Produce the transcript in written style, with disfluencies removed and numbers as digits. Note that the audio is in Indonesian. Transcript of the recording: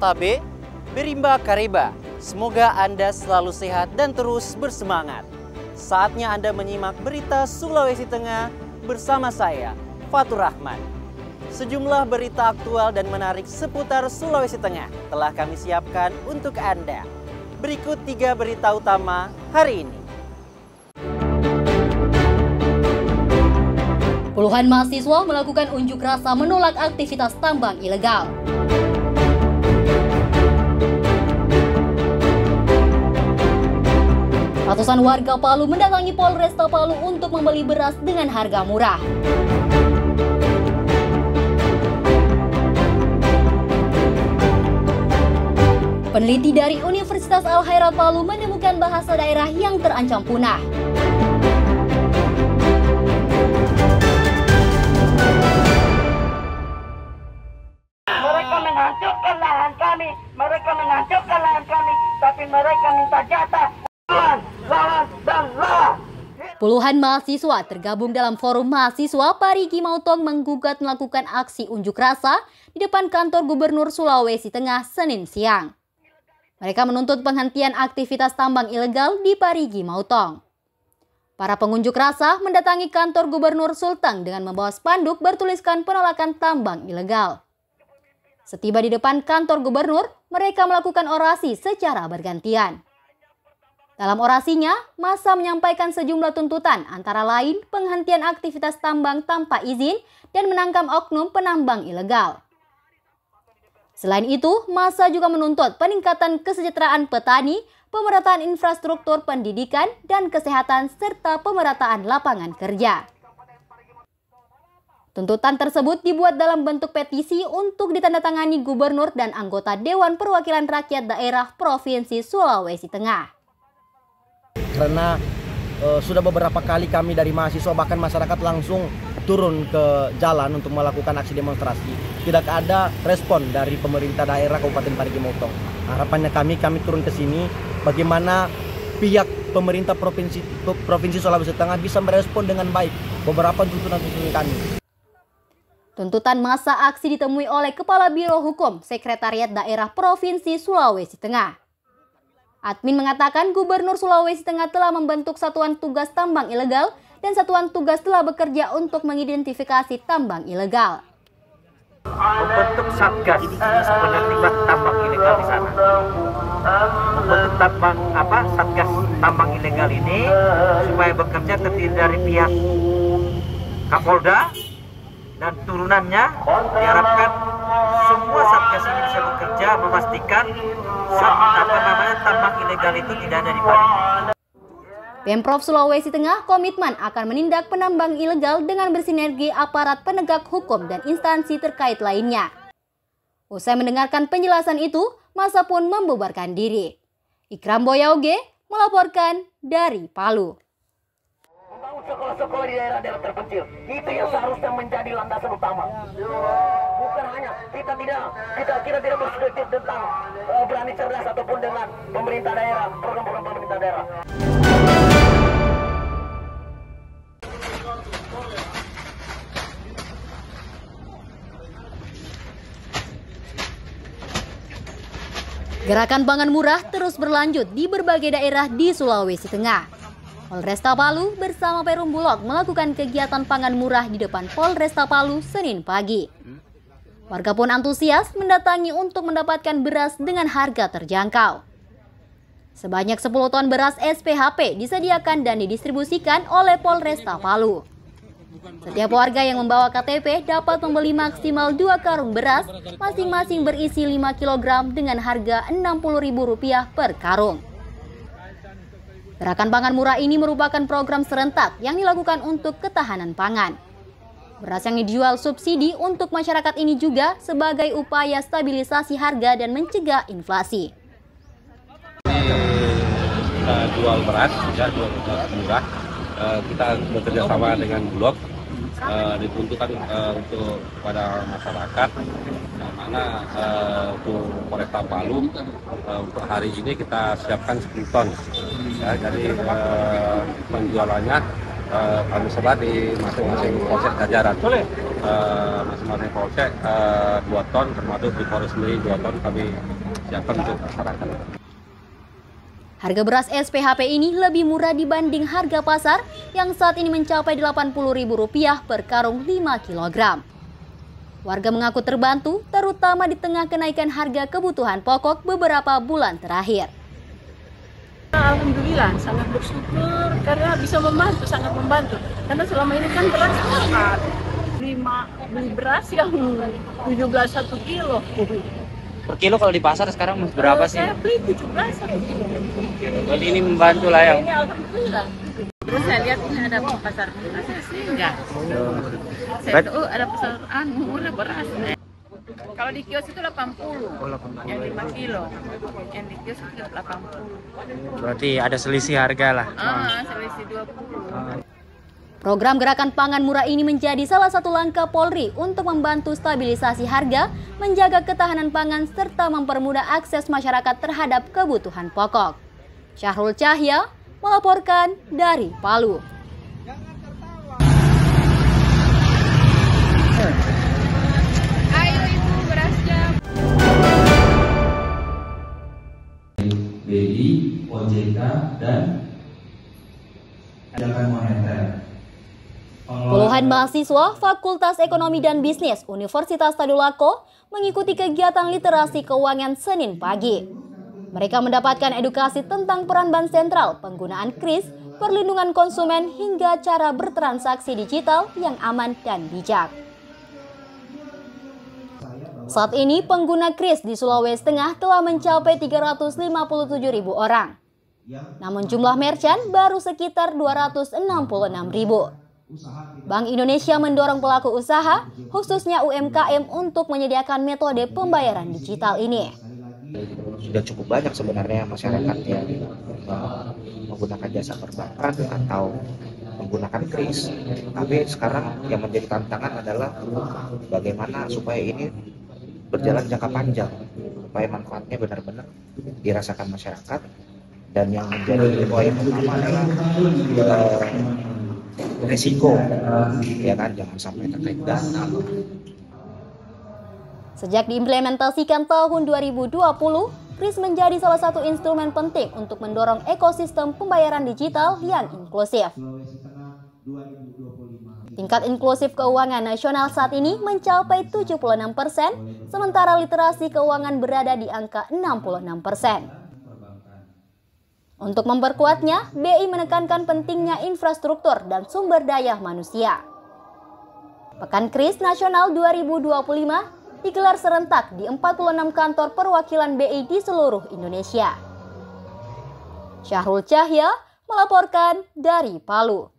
Otabe, Berimba Kareba. Semoga Anda selalu sehat dan terus bersemangat. Saatnya Anda menyimak berita Sulawesi Tengah bersama saya, Fatur Rahman. Sejumlah berita aktual dan menarik seputar Sulawesi Tengah telah kami siapkan untuk Anda. Berikut 3 berita utama hari ini. Puluhan mahasiswa melakukan unjuk rasa menolak aktivitas tambang ilegal. Ratusan warga Palu mendatangi Polresta Palu untuk membeli beras dengan harga murah. Peneliti dari Universitas Al-Khairat Palu menemukan bahasa daerah yang terancam punah. Mereka menghancurkan lahan kami, tapi mereka minta jatah. Puluhan mahasiswa tergabung dalam forum mahasiswa Parigi Mautong menggugat melakukan aksi unjuk rasa di depan kantor Gubernur Sulawesi Tengah Senin siang. Mereka menuntut penghentian aktivitas tambang ilegal di Parigi Mautong. Para pengunjuk rasa mendatangi kantor Gubernur Sulteng dengan membawa spanduk bertuliskan penolakan tambang ilegal. Setiba di depan kantor gubernur, mereka melakukan orasi secara bergantian. Dalam orasinya, massa menyampaikan sejumlah tuntutan antara lain penghentian aktivitas tambang tanpa izin dan menangkap oknum penambang ilegal. Selain itu, massa juga menuntut peningkatan kesejahteraan petani, pemerataan infrastruktur pendidikan dan kesehatan serta pemerataan lapangan kerja. Tuntutan tersebut dibuat dalam bentuk petisi untuk ditandatangani gubernur dan anggota Dewan Perwakilan Rakyat Daerah Provinsi Sulawesi Tengah. Karena sudah beberapa kali kami dari mahasiswa bahkan masyarakat langsung turun ke jalan untuk melakukan aksi demonstrasi. Tidak ada respon dari pemerintah daerah Kabupaten Parigi Motong. Harapannya kami turun ke sini bagaimana pihak pemerintah Provinsi Sulawesi Tengah bisa merespon dengan baik beberapa tuntutan kami. Tuntutan massa aksi ditemui oleh Kepala Biro Hukum Sekretariat Daerah Provinsi Sulawesi Tengah. Admin mengatakan Gubernur Sulawesi Tengah telah membentuk satuan tugas tambang ilegal dan satuan tugas telah bekerja untuk mengidentifikasi tambang ilegal. Membentuk satgas penertiban tambang ilegal di sana. Membentuk satgas tambang ilegal ini supaya bekerja terdiri dari pihak Kapolda dan turunannya, diharapkan semua satgas ini bisa bekerja memastikan tambang ilegal itu tidak ada di Parigi. Pemprov Sulawesi Tengah komitmen akan menindak penambang ilegal dengan bersinergi aparat penegak hukum dan instansi terkait lainnya. Usai mendengarkan penjelasan itu, massa pun membubarkan diri. Ikram Boyauge melaporkan dari Palu. Sekolah-sekolah di daerah-daerah terpencil itu yang seharusnya menjadi landasan utama. Bukan hanya kita tidak bersedia tentang berani cerdas ataupun dengan pemerintah daerah, program-program pemerintah daerah. Gerakan pangan murah terus berlanjut di berbagai daerah di Sulawesi Tengah. Polresta Palu bersama Perum Bulog melakukan kegiatan pangan murah di depan Polresta Palu Senin pagi. Warga pun antusias mendatangi untuk mendapatkan beras dengan harga terjangkau. Sebanyak 10 ton beras SPHP disediakan dan didistribusikan oleh Polresta Palu. Setiap warga yang membawa KTP dapat membeli maksimal 2 karung beras, masing-masing berisi 5 kg dengan harga Rp60.000 per karung. Gerakan pangan murah ini merupakan program serentak yang dilakukan untuk ketahanan pangan. Beras yang dijual subsidi untuk masyarakat ini juga sebagai upaya stabilisasi harga dan mencegah inflasi. Kita jual beras murah. Kita bekerja sama dengan Bulog, dituntutan untuk pada masyarakat, yang mana untuk Polresta Palu untuk hari ini kita siapkan 10 ton. Ya, jadi penjualannya kami sebar di masing-masing polsek jajaran. Masing-masing polsek 2 ton, termasuk di Polres sendiri 2 ton kami siapkan untuk masyarakat. Harga beras SPHP ini lebih murah dibanding harga pasar yang saat ini mencapai Rp80.000 per karung 5 kg. Warga mengaku terbantu, terutama di tengah kenaikan harga kebutuhan pokok beberapa bulan terakhir. Alhamdulillah, sangat bersyukur karena bisa membantu, sangat membantu. Karena selama ini kan beras mahal. Beli beras yang 17 1 kilo. Per kilo kalau di pasar sekarang berapa sih? Saya beli 17 1 kilo. Jadi ini membantu lah ya. Ini alhamdulillah. Terus saya lihat ini ada pasar enggak. Saya tahu ada pasar murah beras. Kalau di kios itu 80. Yang 5 kilo. Yang di kios itu 80. Berarti ada selisih harga lah. Selisih 20. Program Gerakan Pangan Murah ini menjadi salah satu langkah Polri untuk membantu stabilisasi harga, menjaga ketahanan pangan, serta mempermudah akses masyarakat terhadap kebutuhan pokok. Syahrul Cahya melaporkan dari Palu. Ayo Ibu berasnya. BI, OJK, dan kebijakan moneter. Puluhan mahasiswa Fakultas Ekonomi dan Bisnis Universitas Tadulako mengikuti kegiatan literasi keuangan Senin pagi. Mereka mendapatkan edukasi tentang peran bank sentral, penggunaan KRIS, perlindungan konsumen, hingga cara bertransaksi digital yang aman dan bijak. Saat ini pengguna KRIS di Sulawesi Tengah telah mencapai 357.000 orang. Namun jumlah merchant baru sekitar 266.000. Bank Indonesia mendorong pelaku usaha, khususnya UMKM, untuk menyediakan metode pembayaran digital ini. Sudah cukup banyak sebenarnya masyarakat yang menggunakan jasa perbankan atau menggunakan KRIS. Tapi sekarang yang menjadi tantangan adalah bagaimana supaya ini berjalan jangka panjang, supaya manfaatnya benar-benar dirasakan masyarakat. Dan yang menjadi poin utama adalah resiko, ya kan, jangan sampai terkait dana. Sejak diimplementasikan tahun 2020, KRIS menjadi salah satu instrumen penting untuk mendorong ekosistem pembayaran digital yang inklusif. Tingkat inklusif keuangan nasional saat ini mencapai 76%, sementara literasi keuangan berada di angka 66%. Untuk memperkuatnya, BI menekankan pentingnya infrastruktur dan sumber daya manusia. Pekan KRIS Nasional 2025 digelar serentak di 46 kantor perwakilan BI di seluruh Indonesia. Syahrul Cahya melaporkan dari Palu.